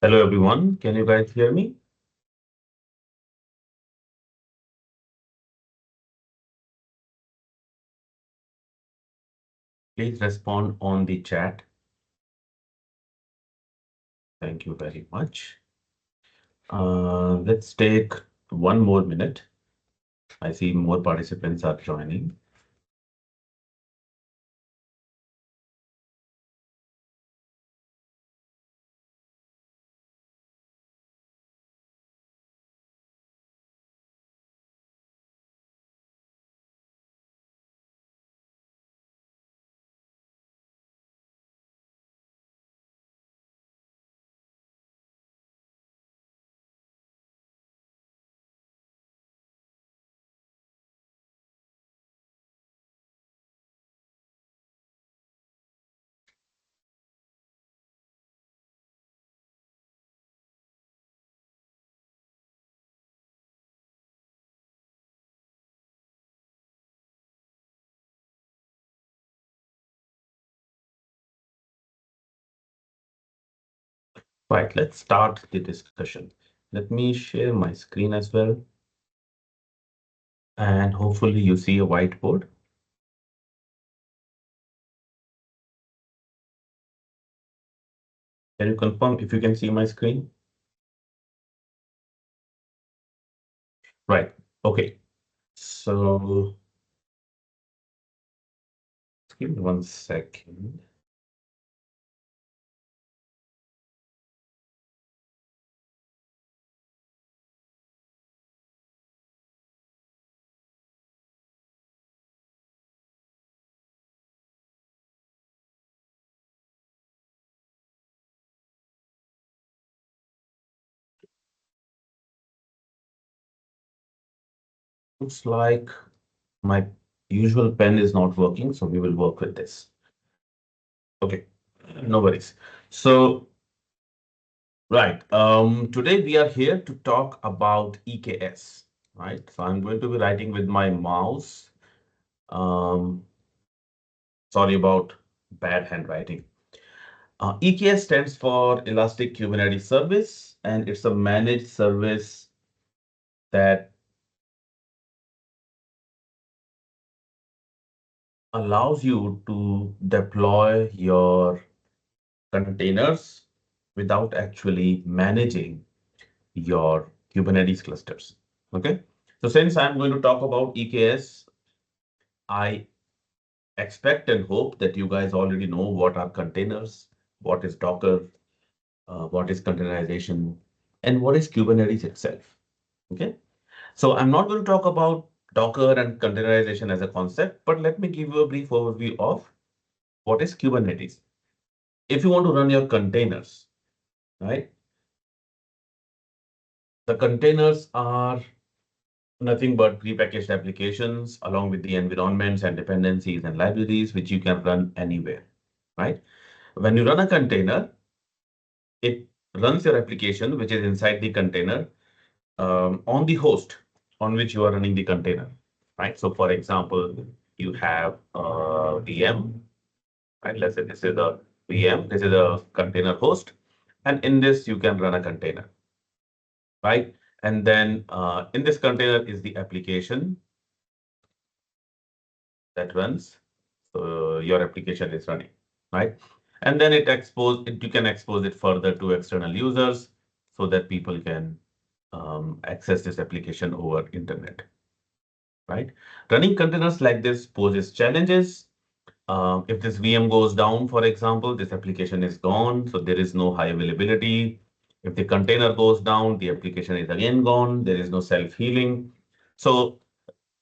Hello, everyone. Can you guys hear me? Please respond on the chat. Thank you very much. Let's take 1 more minute. I see more participants are joining. Right, let's start the discussion. Let me share my screen as well. And hopefully you see a whiteboard. Can you confirm if you can see my screen? Right, okay. So give me 1 second. Looks like my usual pen is not working, so we will work with this. Okay, no worries. So, right, today we are here to talk about EKS, right? So I'm going to be writing with my mouse. Um, Sorry about bad handwriting. EKS stands for Elastic Kubernetes Service, and it's a managed service that allows you to deploy your containers without actually managing your Kubernetes clusters. Okay. So since I'm going to talk about EKS, I expect and hope that you guys already know what are containers, what is Docker, what is containerization, and what is Kubernetes itself. Okay. So I'm not going to talk about Docker and containerization as a concept, but let me give you a brief overview of what is Kubernetes. If you want to run your containers, right? The containers are nothing but prepackaged applications along with the environments and dependencies and libraries, which you can run anywhere, right? When you run a container, it runs your application, which is inside the container, on the host on which you are running the container, right? So for example, you have a VM, right? Let's say this is a VM, this is a container host, and in this you can run a container, right? And then in this container is the application that runs. So your application is running, right? And then you can expose it further to external users so that people can access this application over internet, right? Running containers like this poses challenges. If this VM goes down, for example, this application is gone, so there is no high availability. If the container goes down, the application is again gone. There is no self-healing. So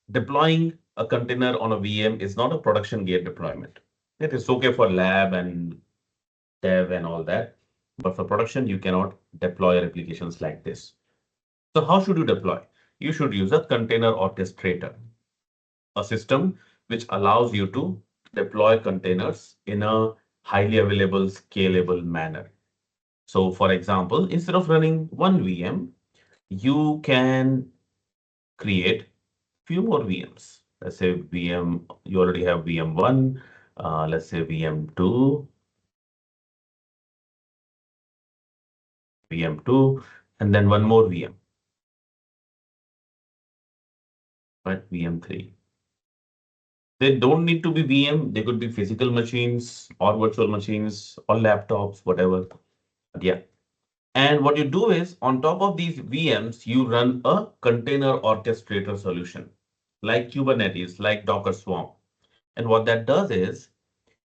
deploying a container on a VM is not a production grade deployment. It is okay for lab and dev and all that, but for production, you cannot deploy applications like this. So how should you deploy? You should use a container orchestrator, a system which allows you to deploy containers in a highly available, scalable manner. So for example, instead of running one VM, you can create few more VMs. Let's say VM, you already have VM1, let's say VM2, VM2, and then one more VM, right? VM3. They don't need to be VM. They could be physical machines or virtual machines or laptops, whatever. But yeah. And what you do is on top of these VMs, you run a container orchestrator solution like Kubernetes, like Docker Swarm. And what that does is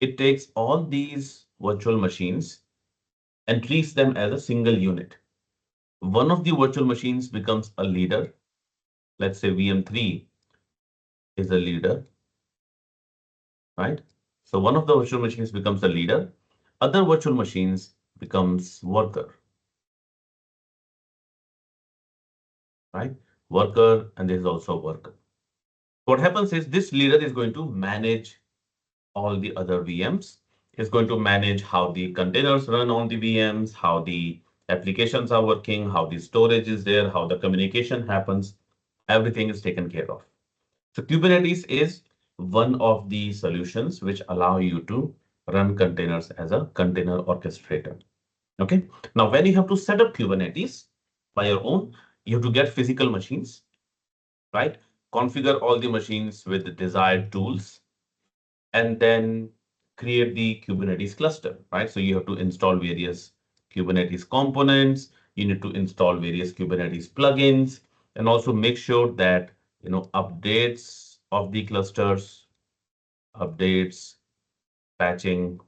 it takes all these virtual machines and treats them as a single unit. One of the virtual machines becomes a leader. Let's say VM3 is a leader, right? So one of the virtual machines becomes a leader. Other virtual machines becomes worker, right? Worker, and there is also a worker. What happens is this leader is going to manage all the other VMs. It's going to manage how the containers run on the VMs, how the applications are working, how the storage is there, how the communication happens. Everything is taken care of. So Kubernetes is one of the solutions which allow you to run containers as a container orchestrator. Okay. Now, when you have to set up Kubernetes by your own, you have to get physical machines, right? Configure all the machines with the desired tools, and then create the Kubernetes cluster, right? So you have to install various Kubernetes components. You need to install various Kubernetes plugins, and also make sure that updates of the clusters, updates, patching,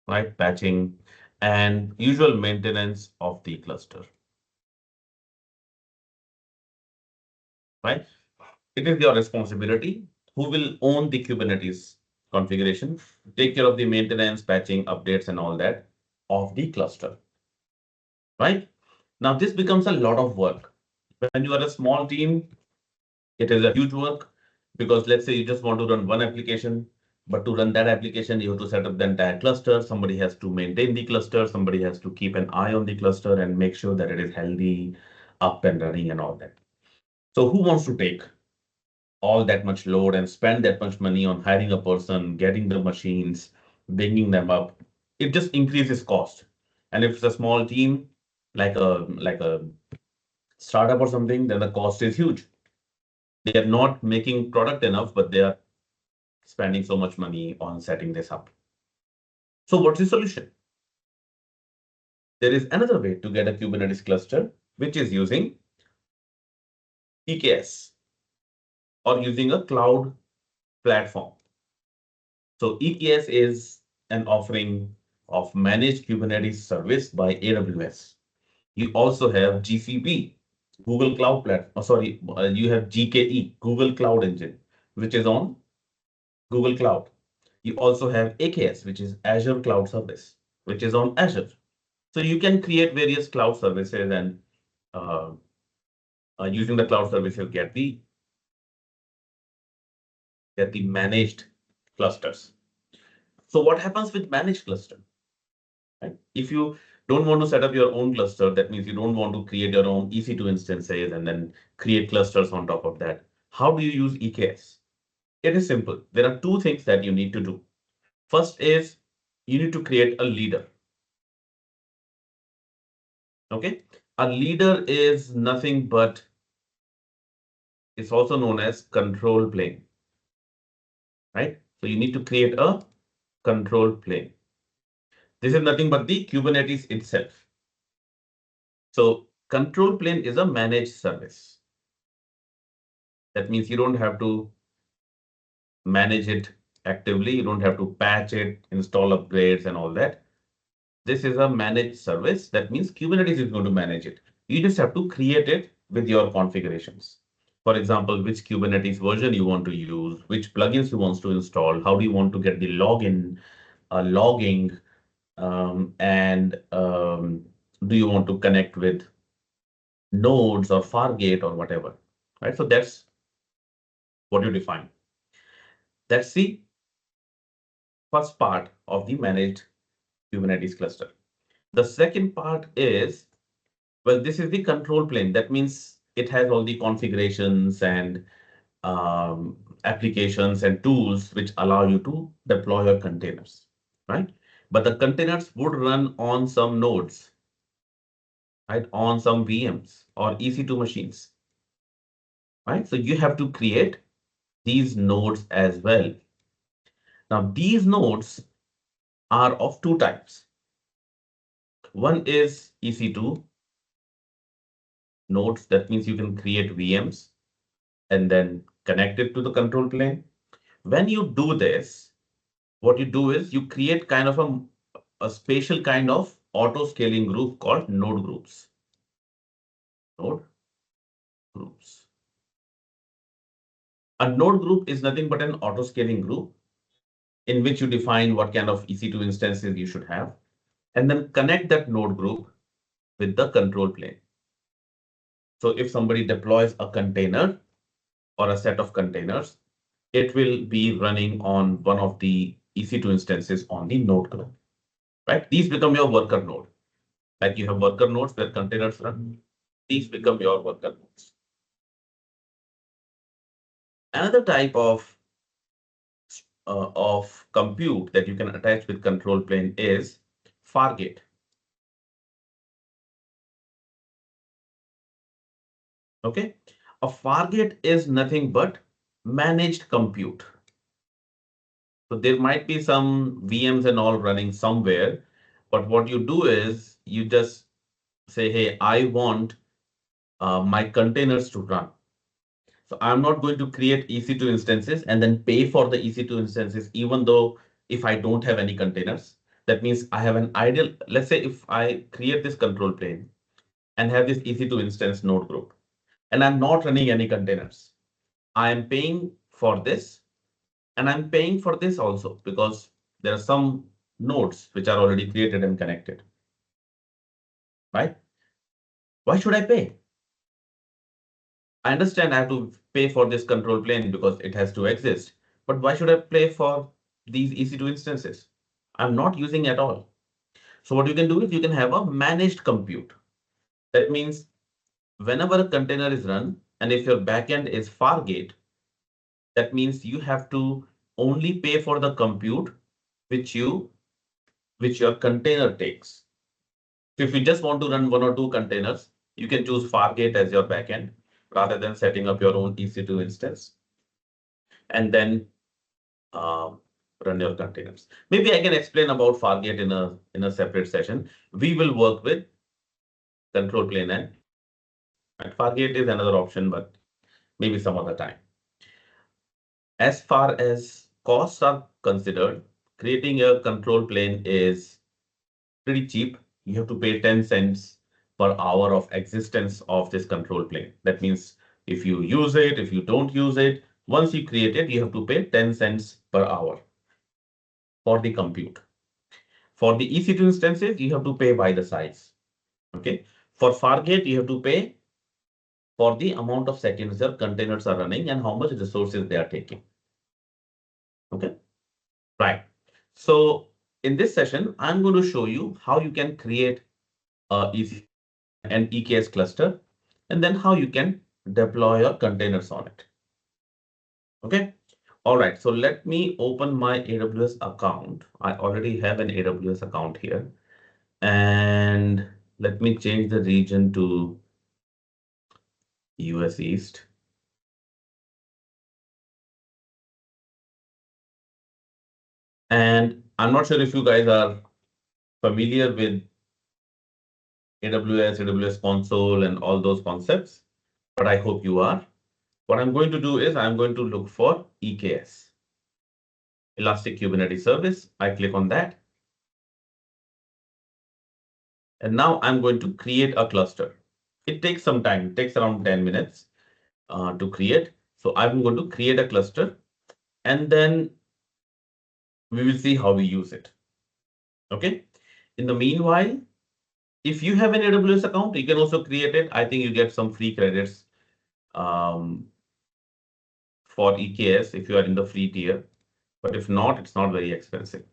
right? Patching and usual maintenance of the cluster, right? It is your responsibility. Who will own the Kubernetes configuration, take care of the maintenance, patching, updates, and all that of the cluster, right? Now, this becomes a lot of work. When you are a small team, it is a huge work because let's say you just want to run one application, but to run that application, you have to set up the entire cluster. Somebody has to maintain the cluster. Somebody has to keep an eye on the cluster and make sure that it is healthy, up and running and all that. So who wants to take all that much load and spend that much money on hiring a person, getting the machines, bringing them up? It just increases cost. And if it's a small team, like a startup or something, then the cost is huge. They are not making product enough, but they are spending so much money on setting this up. So what's the solution? There is another way to get a Kubernetes cluster, which is using EKS or using a cloud platform. So EKS is an offering of managed Kubernetes service by AWS. You also have GCP, Google Cloud Platform. You have GKE, Google Cloud Engine, which is on Google Cloud. You also have AKS, which is Azure Cloud Service, which is on Azure. So you can create various cloud services and uh, using the cloud service, you'll get the managed clusters. So what happens with managed cluster? Right? If you don't want to set up your own cluster, that means you don't want to create your own EC2 instances and then create clusters on top of that. How do you use EKS? It is simple. There are two things that you need to do. First is you need to create a leader. Okay. A leader is nothing but it's also known as control plane, right? So you need to create a control plane. This is nothing but the Kubernetes itself. So control plane is a managed service. That means you don't have to manage it actively. You don't have to patch it, install upgrades and all that. This is a managed service. That means Kubernetes is going to manage it. You just have to create it with your configurations. For example, which Kubernetes version you want to use, which plugins you want to install, how do you want to get the login, logging, and do you want to connect with nodes or Fargate or whatever, right? So that's what you define. That's the first part of the managed Kubernetes cluster. The second part is, well, this is the control plane. That means it has all the configurations and applications and tools which allow you to deploy your containers. right? But the containers would run on some nodes, right? On some VMs or EC2 machines, right? So you have to create these nodes as well. Now, these nodes are of two types. One is EC2 nodes. That means you can create VMs and then connect it to the control plane. When you do this, what you do is you create kind of a spatial kind of auto scaling group called node groups. Node groups. A node group is nothing but an auto scaling group in which you define what kind of EC2 instances you should have, and then connect that node group with the control plane. So if somebody deploys a container or a set of containers, it will be running on one of the EC2 instances on the node group, right? These become your worker node. Like you have worker nodes where containers run. These become your worker nodes. Another type of compute that you can attach with control plane is Fargate. Okay, a Fargate is nothing but managed compute. So there might be some VMs and all running somewhere, but what you do is you just say, hey, I want my containers to run. So I'm not going to create EC2 instances and then pay for the EC2 instances, even though if I don't have any containers. That means I have an ideal, let's say if I create this control plane and have this EC2 instance node group, and I'm not running any containers. I am paying for this, and I'm paying for this also because there are some nodes which are already created and connected, right? Why should I pay? I understand I have to pay for this control plane because it has to exist, but why should I pay for these EC2 instances? I'm not using at all. So what you can do is you can have a managed compute. That means whenever a container is run, and if your backend is Fargate, that means you have to only pay for the compute which your container takes. So if you just want to run one or two containers, you can choose Fargate as your backend rather than setting up your own EC2 instance and then run your containers. Maybe I can explain about Fargate in a separate session. We will work with control plane and Fargate is another option, but maybe some other time. As far as costs are considered, creating a control plane is pretty cheap. You have to pay 10 cents per hour of existence of this control plane. That means if you use it, if you don't use it, once you create it, you have to pay 10 cents per hour for the compute. For the EC2 instances, you have to pay by the size. Okay. For Fargate, you have to pay for the amount of seconds your containers are running and how much resources they are taking. Okay. Right. So in this session, I'm going to show you how you can create an EKS cluster and then how you can deploy your containers on it. Okay. All right. So let me open my AWS account. I already have an AWS account here. And let me change the region to US East. And I'm not sure if you guys are familiar with AWS console and all those concepts, but I hope you are. What I'm going to do is I'm going to look for EKS, Elastic Kubernetes Service. I click on that. And now I'm going to create a cluster. It takes some time. It takes around 10 minutes to create. So I'm going to create a cluster and then we will see how we use it. Okay. In the meanwhile, if you have an AWS account, you can also create it. I think you get some free credits for EKS if you are in the free tier. But if not, it's not very expensive.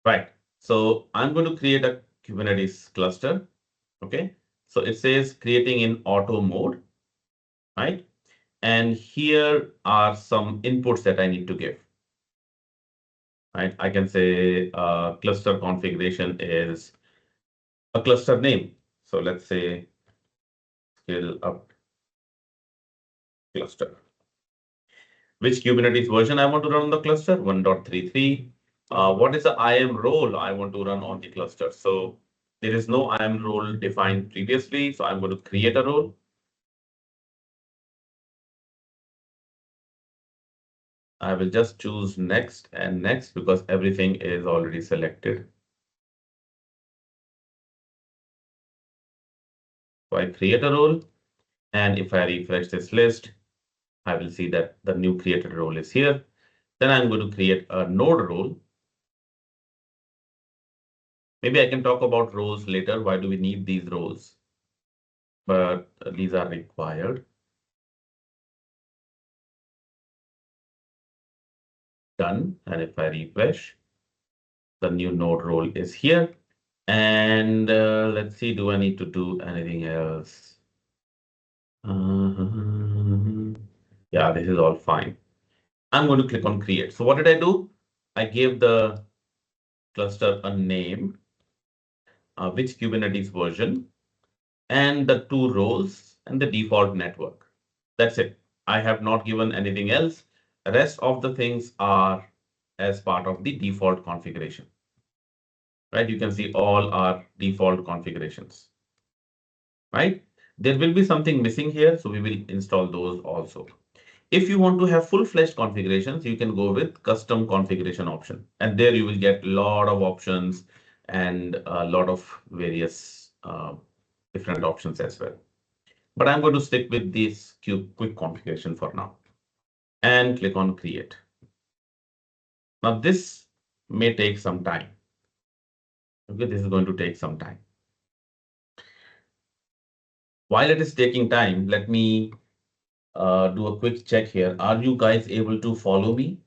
Right. So I'm going to create a Kubernetes cluster. Okay. So it says creating in auto mode. Right. And here are some inputs that I need to give. right? I can say cluster configuration is a cluster name. So let's say skill up cluster. Which Kubernetes version I want to run on the cluster? 1.33. What is the IAM role I want to run on the cluster? So there is no IAM role defined previously. So I'm going to create a role. I will just choose next and next because everything is already selected. So I create a role. And if I refresh this list, I will see that the new created role is here. Then I'm going to create a node role. Maybe I can talk about roles later. Why do we need these roles? But these are required. Done. And if I refresh, the new node role is here. And let's see, do I need to do anything else? Yeah, this is all fine. I'm going to click on create. So what did I do? I gave the cluster a name, which Kubernetes version, and the two roles and the default network. That's it. I have not given anything else. The rest of the things are as part of the default configuration, right? You can see all our default configurations, right? There will be something missing here, so we will install those also. If you want to have full-fledged configurations, you can go with custom configuration option. And there you will get a lot of options and a lot of various different options as well. But I'm going to stick with this quick configuration for now and click on create. Now this may take some time. Okay, this is going to take some time. While it is taking time, let me do a quick check here. Are you guys able to follow me?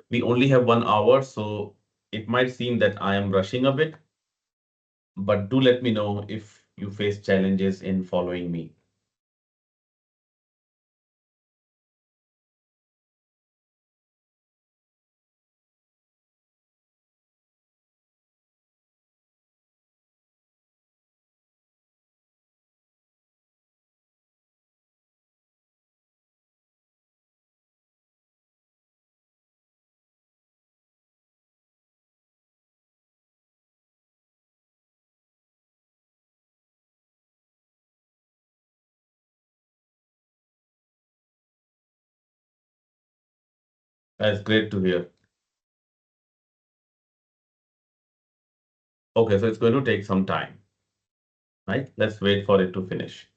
We only have 1 hour, so it might seem that I am rushing a bit, but do let me know if you face challenges in following me. That's great to hear. Okay, so it's going to take some time, right? Let's wait for it to finish.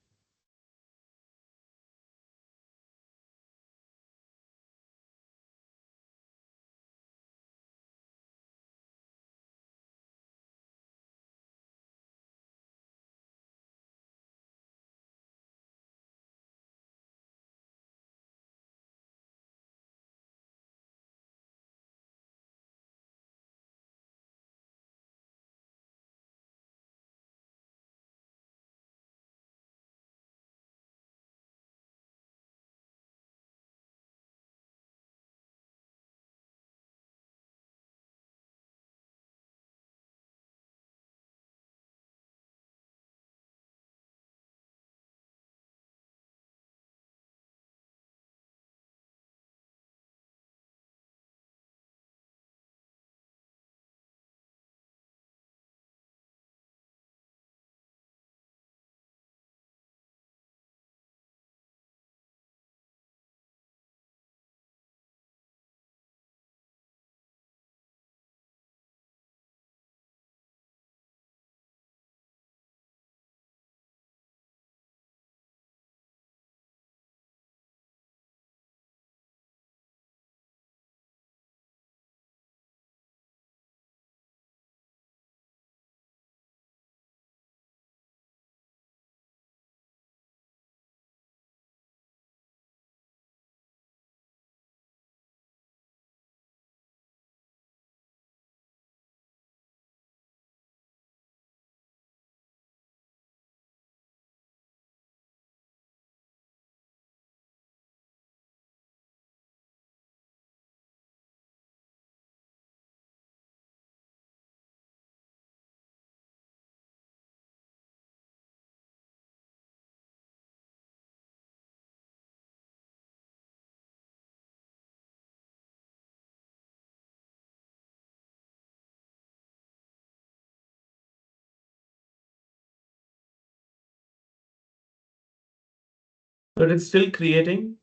But it's still creating.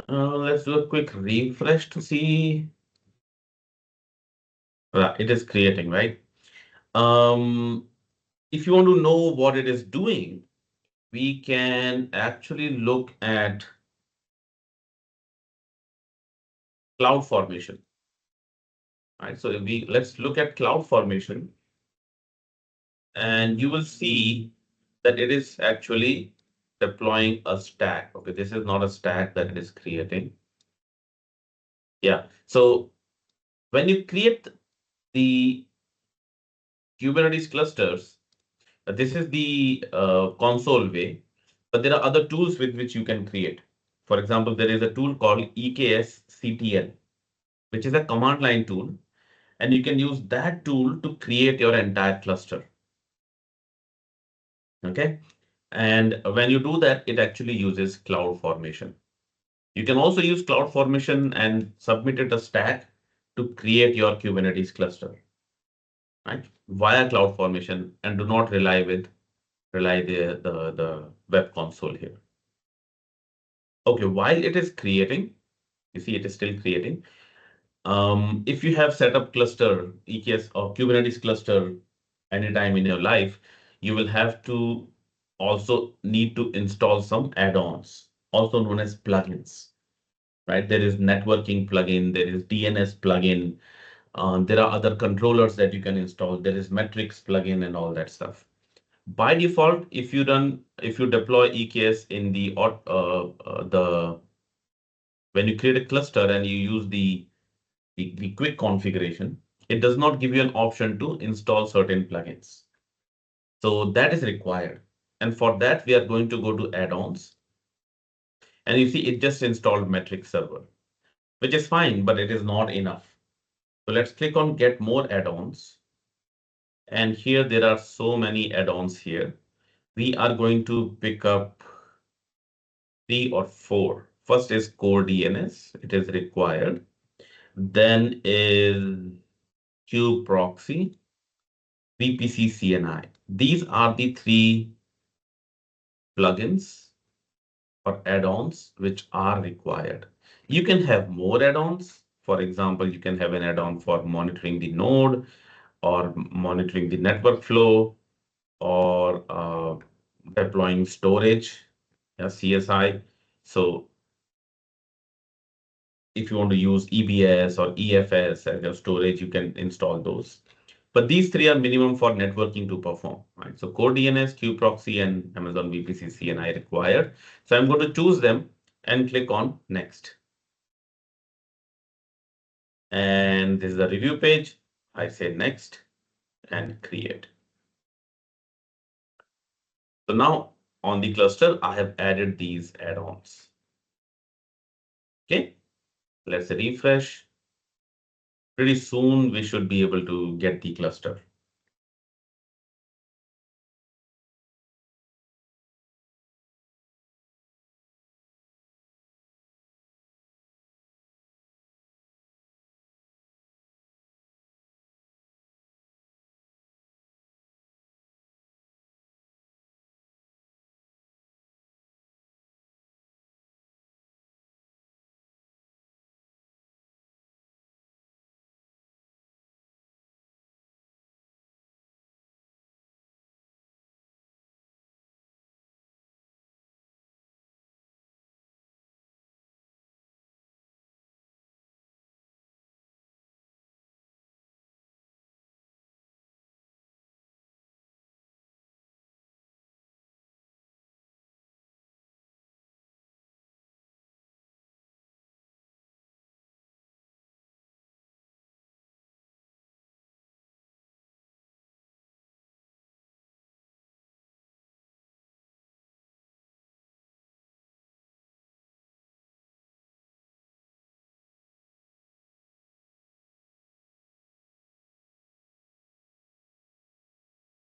Let's do a quick refresh to see. It is creating, right? If you want to know what it is doing, we can actually look at cloud formation. Right? So let's look at cloud formation, and you will see that it is actually deploying a stack. Okay, this is not a stack that it is creating. Yeah. So when you create the Kubernetes clusters, this is the console way, but there are other tools with which you can create. For example, there is a tool called EKS CTL, which is a command line tool, and you can use that tool to create your entire cluster. Okay. And when you do that, it actually uses CloudFormation. You can also use CloudFormation and submit it a stack to create your Kubernetes cluster, right? Via CloudFormation, and do not rely the web console here. Okay, while it is creating, you see it is still creating. If you have set up cluster, EKS or Kubernetes cluster anytime in your life, you will have to also need to install some add-ons, also known as plugins, right? There is networking plugin, there is DNS plugin, there are other controllers that you can install. There is metrics plugin and all that stuff. By default, if you deploy EKS in the when you create a cluster and you use the quick configuration, it does not give you an option to install certain plugins. So that is required. And for that, we are going to go to add-ons. And you see, it just installed metric server, which is fine, but it is not enough. So let's click on get more add-ons. And here there are so many add-ons here. We are going to pick up 3 or 4. First is core DNS. It is required. Then is kubeproxy, VPC CNI. These are the 3 plugins or add-ons which are required. You can have more add-ons. For example, you can have an add-on for monitoring the node or monitoring the network flow or deploying storage, yeah, CSI. So if you want to use EBS or EFS as your storage, you can install those. But these 3 are minimum for networking to perform, right? So core DNS, kubeproxy, and Amazon VPC CNI required. So I'm going to choose them and click on next. And this is the review page. I say next and create. So now on the cluster, I have added these add-ons. Okay, let's refresh. Pretty soon we should be able to get the cluster.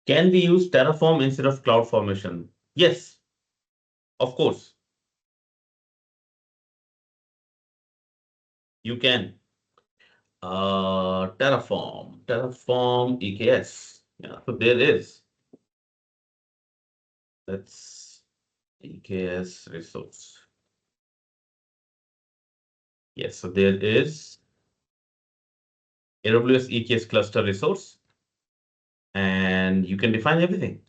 Can we use Terraform instead of CloudFormation? Yes, of course, you can. Terraform EKS. Yeah, so there is. That's EKS resource. Yes, so there is AWS EKS cluster resource, and you can define everything,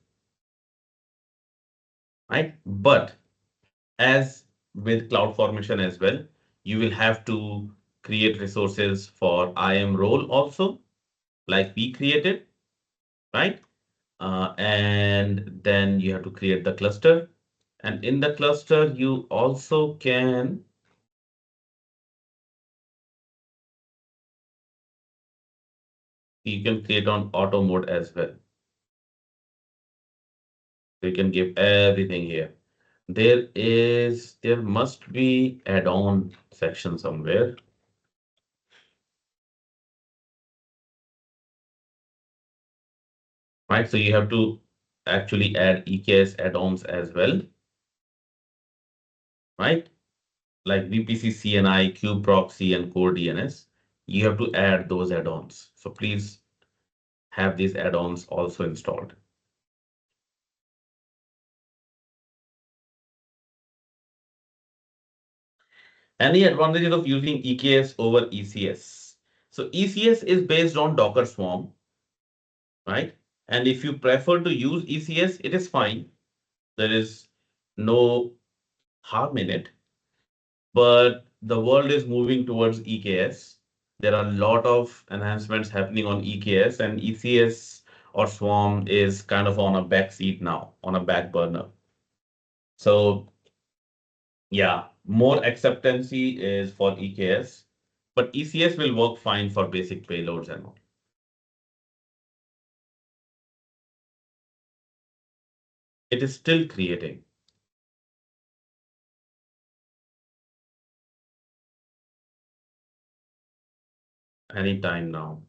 right? But as with CloudFormation as well, you will have to create resources for IAM role also, like we created, right? And then you have to create the cluster. And in the cluster, you also you can create on auto mode as well. So you can give everything here. There must be add-on section somewhere, right? So you have to actually add EKS add-ons as well, right? Like VPC CNI, kubeproxy, and core DNS. You have to add those add-ons. So please have these add-ons also installed. Any advantages of using EKS over ECS? So ECS is based on Docker Swarm, right? And if you prefer to use ECS, it is fine. There is no harm in it. But the world is moving towards EKS. There are a lot of enhancements happening on EKS, and ECS or Swarm is kind of on a back seat now, on a back burner. So yeah, more acceptance is for EKS, but ECS will work fine for basic payloads and all. It is still creating anytime now.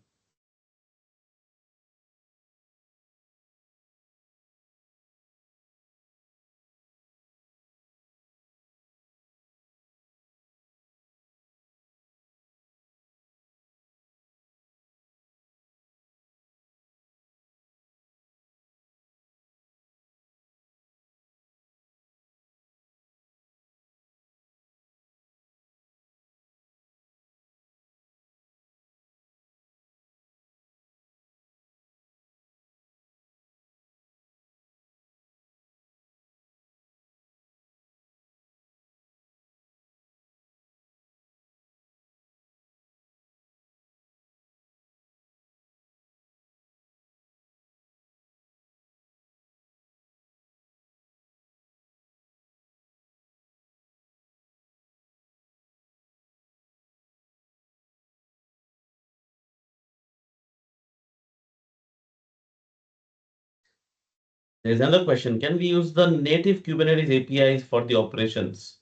There's another question. Can we use the native Kubernetes APIs for the operations?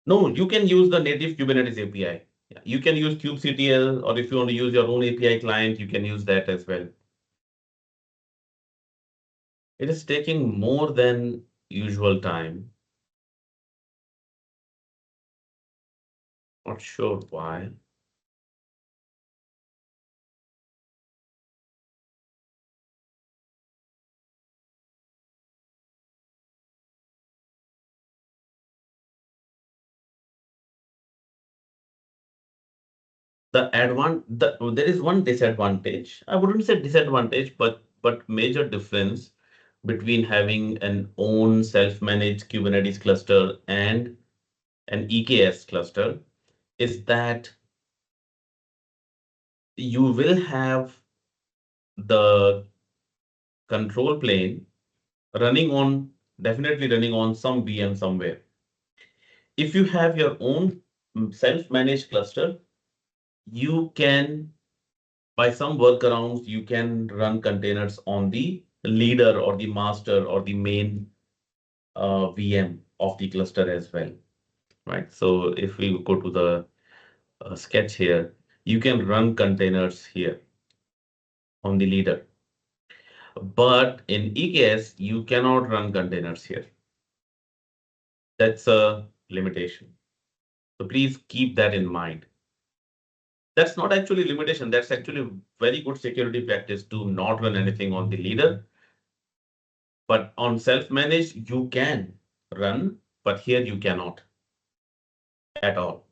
No, you can use the native Kubernetes API. Yeah, you can use kubectl, or if you want to use your own API client, you can use that as well. It is taking more than usual time. Not sure why. There is one disadvantage. I wouldn't say disadvantage, but major difference between having an own self-managed Kubernetes cluster and an EKS cluster is that you will have the control plane running on definitely running on some VM somewhere. If you have your own self-managed cluster, you can, by some workarounds, you can run containers on the leader or the master or the main VM of the cluster as well, right? So if we go to the sketch here, you can run containers here on the leader. But in EKS, you cannot run containers here. That's a limitation. So please keep that in mind. That's not actually limitation. That's actually very good security practice to not run anything on the leader. But on self-managed, you can run, but here you cannot at all.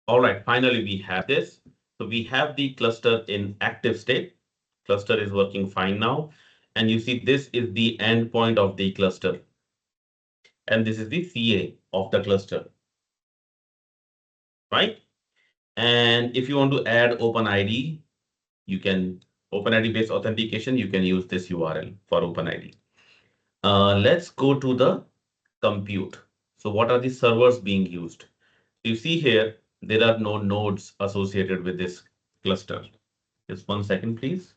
All right, finally, we have this. So we have the cluster in active state. Cluster is working fine now. And you see, this is the endpoint of the cluster. And this is the CA of the cluster, right? And if you want to add OpenID, you can OpenID based authentication, you can use this URL for OpenID. Let's go to the compute. So what are the servers being used? You see here, there are no nodes associated with this cluster. Just 1 second, please.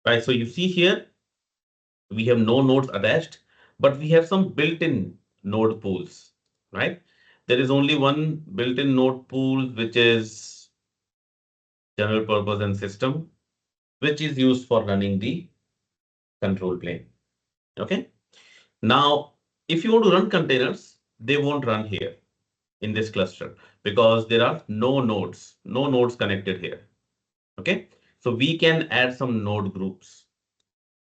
Right, so you see here, we have no nodes attached, but we have some built-in node pools, right? There is only one built-in node pool, which is general purpose and system, which is used for running the control plane. Okay. Now, if you want to run containers, they won't run here in this cluster because there are no nodes connected here. Okay. So we can add some node groups.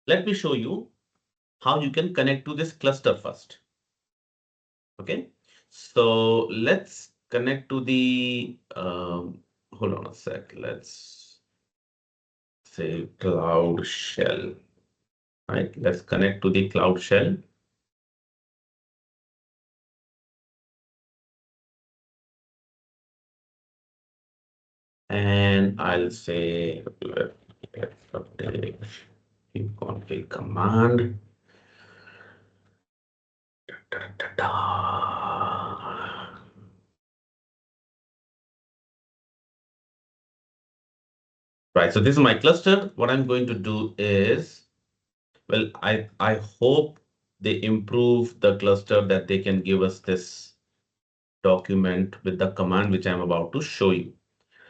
Let me show you how you can connect to this cluster first. Okay. So let's connect to the, hold on a sec. Let's say Cloud Shell, right? Let's connect to the Cloud Shell. And I'll say let's update config command. Right, so this is my cluster. What I'm going to do is, well, I hope they improve the cluster that they can give us this document with the command which I'm about to show you.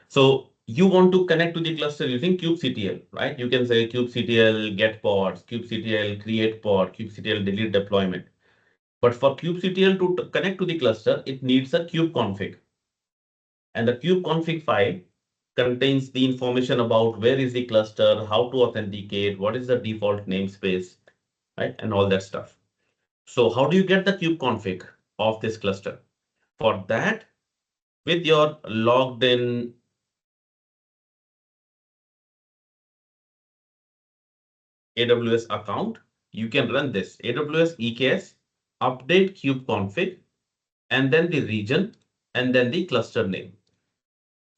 So you want to connect to the cluster using kubectl, right? You can say kubectl get pods, kubectl create pod, kubectl delete deployment. But for kubectl to connect to the cluster, it needs a kubeconfig. And the kubeconfig file contains the information about where is the cluster, how to authenticate, what is the default namespace, right? And all that stuff. So how do you get the kubeconfig of this cluster? For that, with your logged in AWS account, you can run this AWS EKS update kubeconfig and then the region and then the cluster name.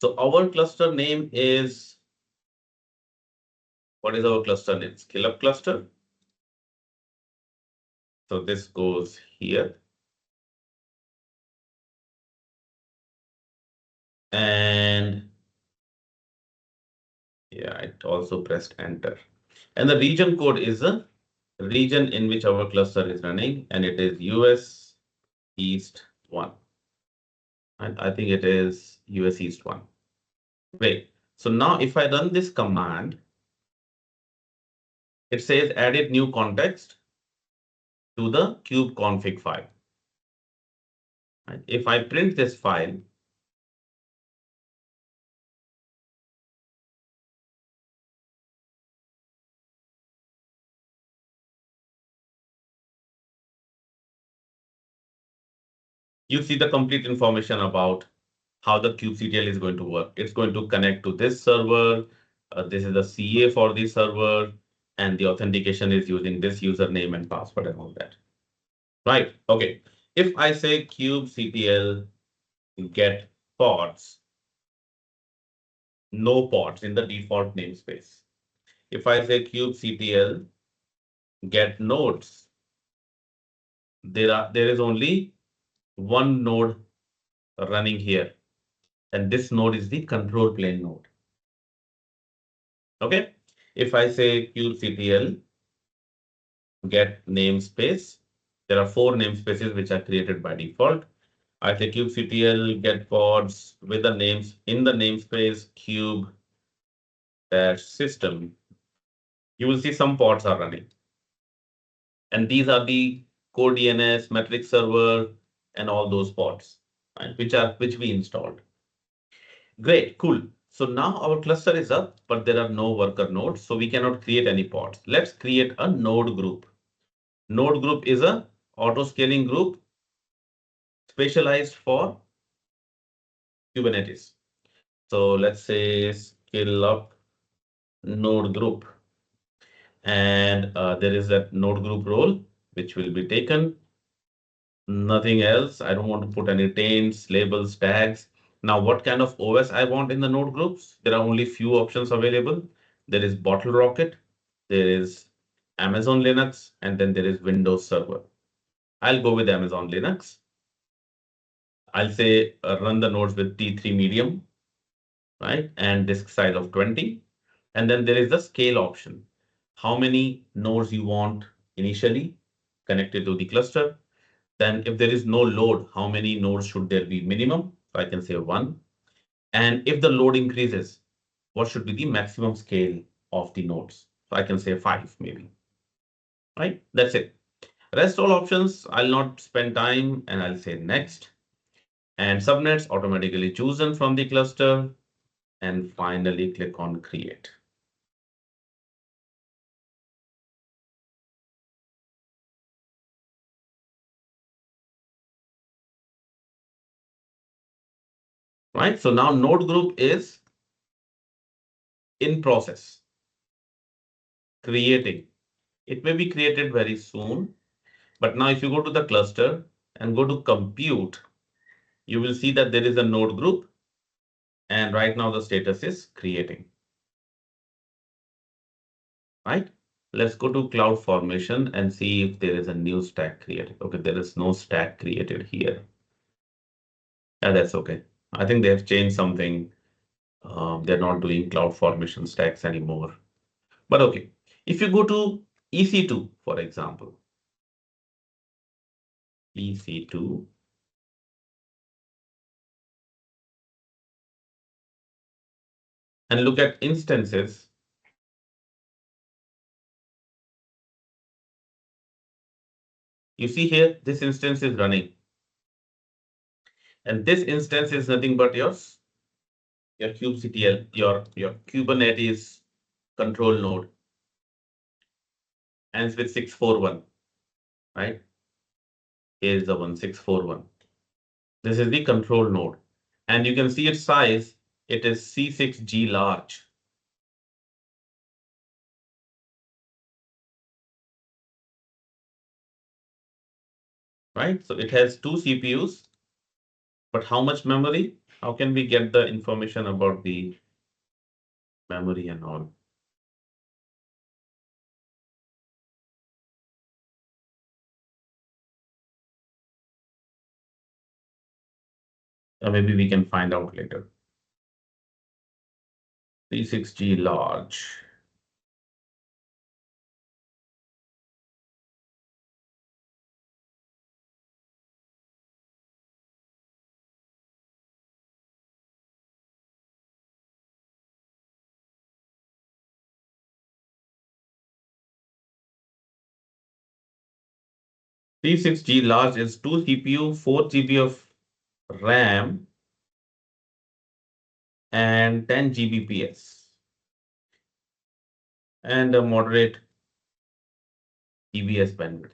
So our cluster name is, what is our cluster name? SkillUp cluster. So this goes here. And yeah, it also pressed enter. And the region code is the region in which our cluster is running, and it is US East 1. And I think it is US East 1. Wait, so now if I run this command, it says added new context to the kubeconfig file. And if I print this file, you see the complete information about how the kubectl is going to work. It's going to connect to this server. This is the CA for the server, and the authentication is using this username and password and all that. Right. Okay. If I say kubectl get pods, no pods in the default namespace. If I say kubectl get nodes, there is only one node running here, and this node is the control plane node. Okay. If I say kubectl get namespace, there are 4 namespaces which are created by default. I say kubectl get pods with the names in the namespace cube dash system. You will see some pods are running. And these are the core DNS, metric server, and all those pods, right, which we installed. Great, cool. So now our cluster is up, but there are no worker nodes, so we cannot create any pods. Let's create a node group. Node group is a auto scaling group specialized for Kubernetes. So let's say scale up node group. And there is that node group role, which will be taken. Nothing else. I don't want to put any taints, labels, tags. Now, what kind of OS I want in the node groups? There are only few options available. There is Bottle Rocket, there is Amazon Linux, and then there is Windows Server. I'll go with Amazon Linux. I'll say run the nodes with T3 medium, right? And disk size of 20. And then there is the scale option. How many nodes you want initially connected to the cluster. Then if there is no load, how many nodes should there be minimum? So I can say 1. And if the load increases, what should be the maximum scale of the nodes? So I can say 5 maybe, right? That's it. Rest all options, I'll not spend time and I'll say next. And subnets automatically chosen from the cluster. And finally click on create. Right, so now node group is in process, creating. It may be created very soon, but now if you go to the cluster and go to compute, you will see that there is a node group. And right now the status is creating. Right, let's go to CloudFormation and see if there is a new stack created. Okay, there is no stack created here. That's okay. I think they have changed something. They're not doing CloudFormation stacks anymore. But okay, if you go to EC2, for example, EC2, and look at instances, you see here, this instance is running. And this instance is nothing but your kubectl, your Kubernetes control node, ends with 641, right? Here's the 1641. This is the control node. And you can see its size, it is C6G large. Right? So it has 2 CPUs, but how much memory? How can we get the information about the memory and all? Maybe we can find out later. C6G large. C6G large is 2 CPU, 4 GB of RAM, and 10 Gbps, and a moderate EBS bandwidth.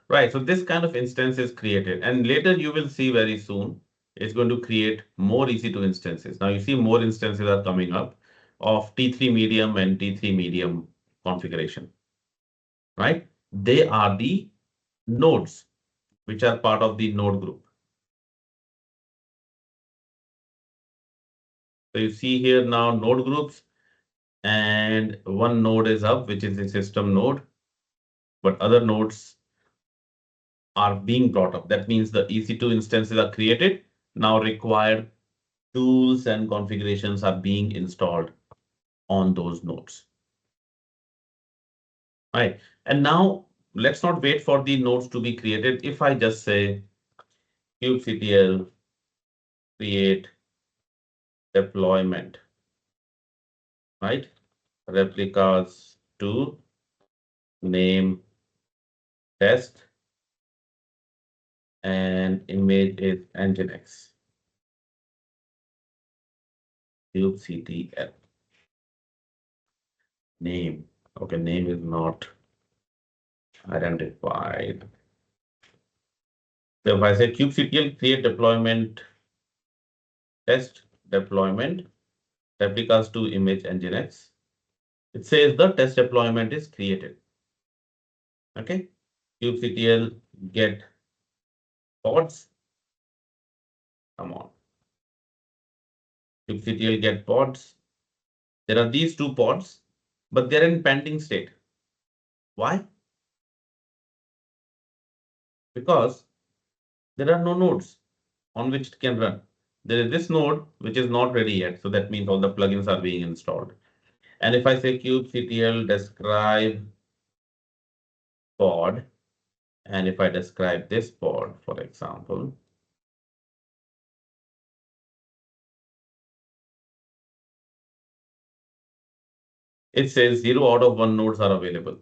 Right, so this kind of instance is created, and later you will see very soon, it's going to create more EC2 instances. Now you see more instances are coming up of T3 medium and T3 medium configuration, right? They are the nodes which are part of the node group. So you see here now node groups, and one node is up, which is the system node, but other nodes are being brought up. That means the EC2 instances are created. Now required tools and configurations are being installed on those nodes. Right. And now let's not wait for the nodes to be created. If I just say kubectl create deployment, right? Replicas to name test and image is nginx. Kubectl name. Okay, name is not identified. So if I say kubectl create deployment test deployment replicas to image nginx, it says the test deployment is created. Okay, kubectl get pods. Come on, kubectl get pods. There are these two pods, but they're in pending state. Why? Because there are no nodes on which it can run. There is this node which is not ready yet. So that means all the plugins are being installed. And if I say kubectl describe pod, and if I describe this pod, for example, it says 0 out of 1 nodes are available.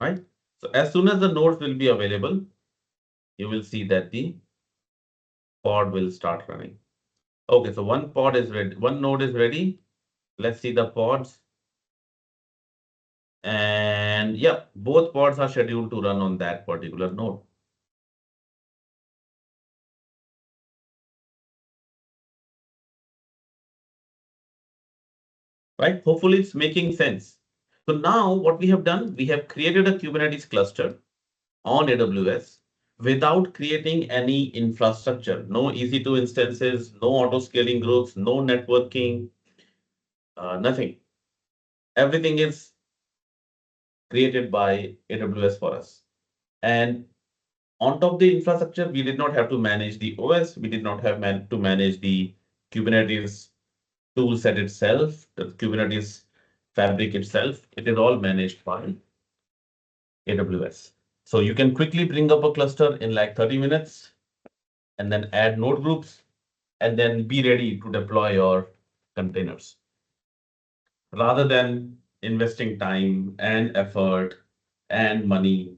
Right? So as soon as the nodes will be available, you will see that the pod will start running. Okay, so one pod is ready, one node is ready. Let's see the pods. And yeah, both pods are scheduled to run on that particular node. Right? Hopefully it's making sense. So now what we have done, we have created a Kubernetes cluster on AWS without creating any infrastructure, no EC2 instances, no auto scaling groups, no networking, nothing. Everything is created by AWS for us. And on top of the infrastructure, we did not have to manage the OS. We did not have to manage the Kubernetes tool set itself, the Kubernetes fabric itself. It is all managed by AWS. So you can quickly bring up a cluster in like 30 minutes and then add node groups and then be ready to deploy your containers rather than investing time and effort and money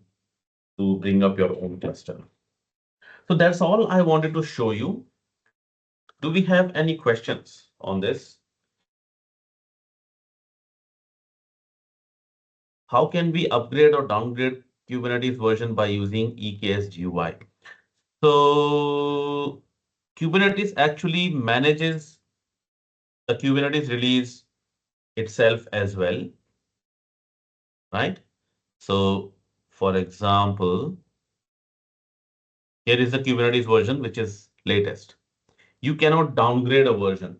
to bring up your own cluster. So that's all I wanted to show you. Do we have any questions on this? How can we upgrade or downgrade Kubernetes version by using EKS GUI? So Kubernetes actually manages the Kubernetes release itself as well, right? So for example, here is the Kubernetes version, which is latest. You cannot downgrade a version.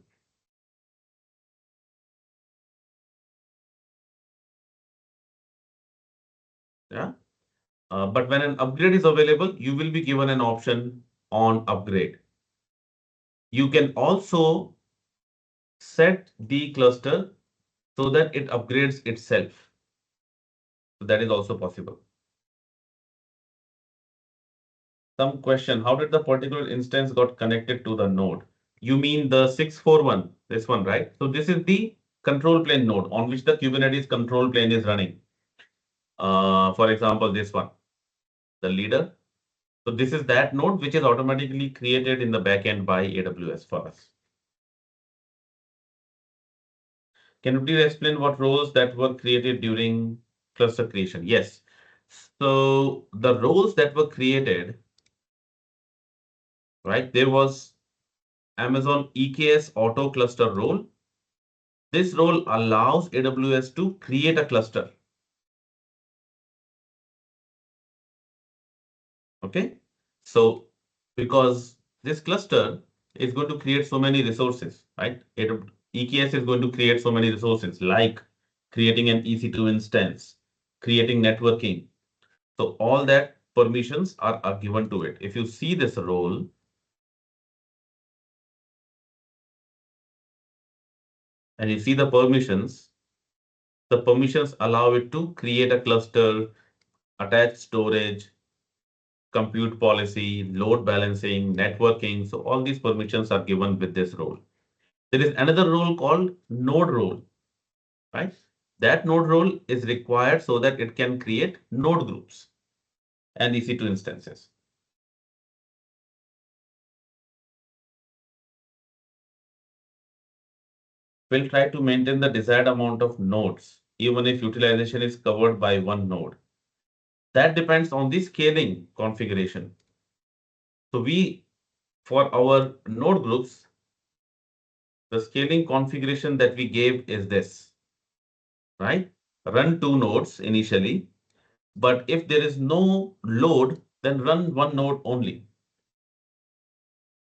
Yeah. But when an upgrade is available, you will be given an option on upgrade. You can also set the cluster so that it upgrades itself. So that is also possible. Some question, how did the particular instance got connected to the node? You mean the 641, this one, right? So this is the control plane node on which the Kubernetes control plane is running. For example, this one, the leader. So this is that node which is automatically created in the backend by AWS for us. Can you please explain what roles that were created during cluster creation? Yes. So the roles that were created, right? There was Amazon EKS auto cluster role. This role allows AWS to create a cluster. Okay. So because this cluster is going to create so many resources, right? EKS is going to create so many resources like creating an EC2 instance, creating networking. So all that permissions are given to it. If you see this role, and you see the permissions allow it to create a cluster, attached storage, compute policy, load balancing, networking. So all these permissions are given with this role. There is another role called node role, right? That node role is required so that it can create node groups and EC2 instances. We'll try to maintain the desired amount of nodes, even if utilization is covered by one node. That depends on the scaling configuration. So for our node groups, the scaling configuration that we gave is this, right? Run 2 nodes initially, but if there is no load, then run 1 node only,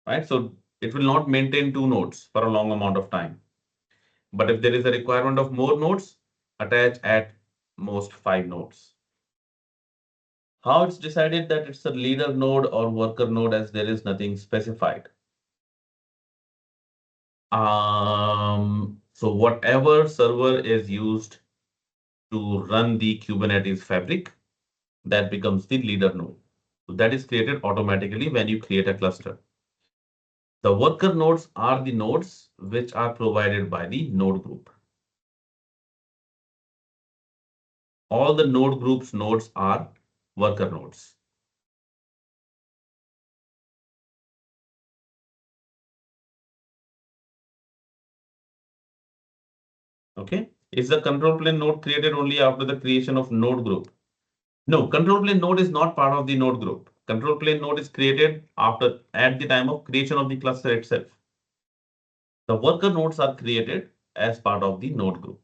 right? So it will not maintain 2 nodes for a long amount of time. But if there is a requirement of more nodes, attach at most 5 nodes. How it's decided that it's a leader node or worker node, as there is nothing specified. So whatever server is used to run the Kubernetes fabric, that becomes the leader node. So that is created automatically when you create a cluster. The worker nodes are the nodes which are provided by the node group. All the node groups nodes are worker nodes. Okay. Is the control plane node created only after the creation of node group? No, control plane node is not part of the node group. Control plane node is created at the time of creation of the cluster itself. The worker nodes are created as part of the node group.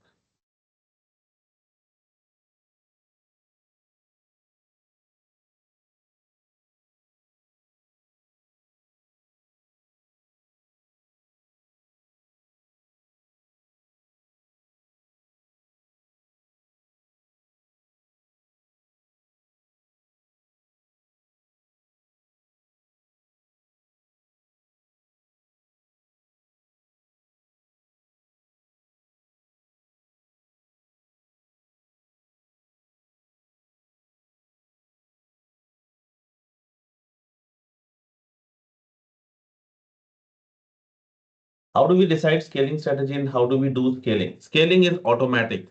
How do we decide scaling strategy and how do we do scaling? Scaling is automatic.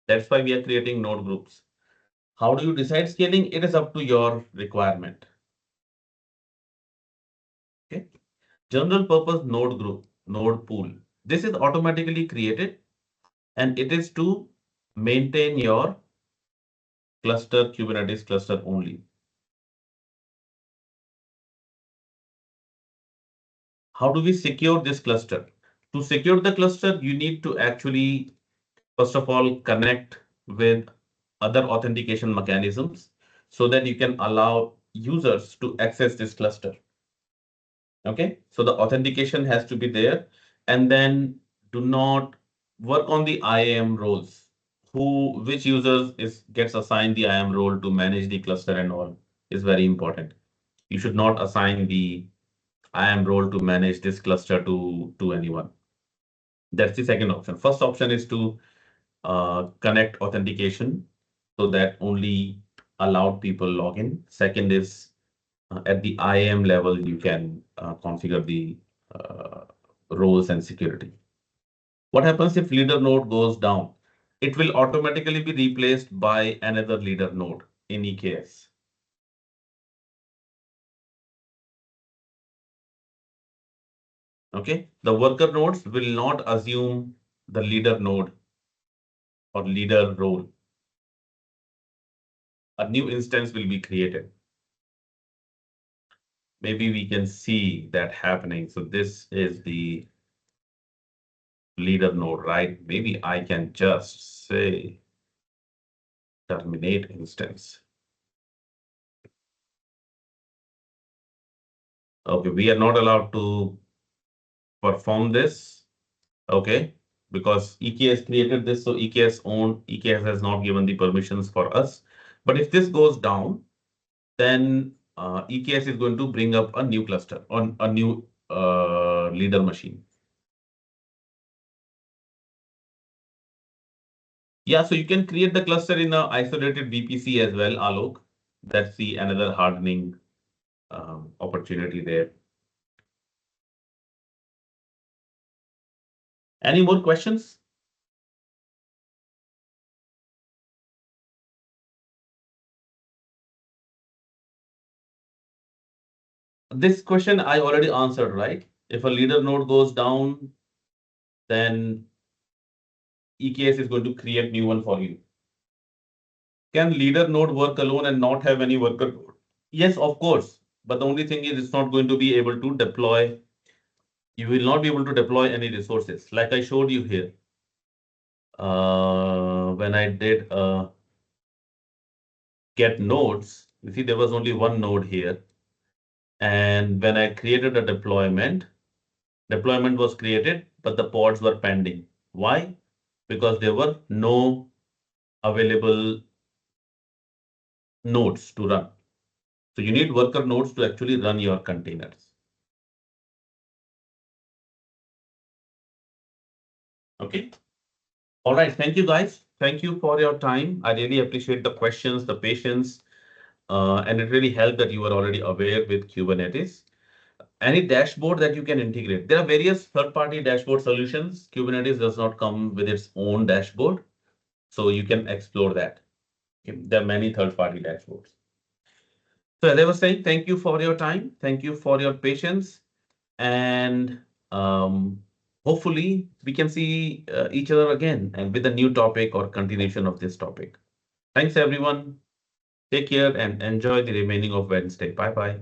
That's why we are creating node groups. How do you decide scaling? It is up to your requirement. Okay. General purpose node group, node pool. This is automatically created and it is to maintain your cluster, Kubernetes cluster only. How do we secure this cluster? To secure the cluster, you need to actually, first of all, connect with other authentication mechanisms so that you can allow users to access this cluster. Okay, so the authentication has to be there, and then do not work on the IAM roles. Which users gets assigned the IAM role to manage the cluster and all is very important. You should not assign the IAM role to manage this cluster to anyone. That's the second option. First option is to connect authentication so that only allowed people log in. Second is at the IAM level, you can configure the roles and security. What happens if leader node goes down? It will automatically be replaced by another leader node in EKS. Okay, the worker nodes will not assume the leader node or leader role. A new instance will be created. Maybe we can see that happening. So this is the leader node, right? Maybe I can just say terminate instance. Okay, we are not allowed to perform this. Okay, because EKS created this, so EKS has not given the permissions for us. But if this goes down, then EKS is going to bring up a new cluster on a new leader machine. Yeah, so you can create the cluster in an isolated VPC as well, Alok. That's the another hardening opportunity there. Any more questions? This question I already answered, right? If a leader node goes down, then EKS is going to create new one for you. Can leader node work alone and not have any worker node? Yes, of course. But the only thing is it's not going to be able to deploy. You will not be able to deploy any resources. Like I showed you here. When I did get nodes, you see there was only one node here. And when I created a deployment was created, but the pods were pending. Why? Because there were no available nodes to run. So you need worker nodes to actually run your containers. Okay. All right. Thank you, guys. Thank you for your time. I really appreciate the questions, the patience, and it really helped that you were already aware with Kubernetes. Any dashboard that you can integrate. There are various third-party dashboard solutions. Kubernetes does not come with its own dashboard, so you can explore that. There are many third-party dashboards. So as I was saying, thank you for your time. Thank you for your patience. And hopefully we can see each other again and with a new topic or continuation of this topic. Thanks, everyone. Take care and enjoy the remaining of Wednesday. Bye-bye.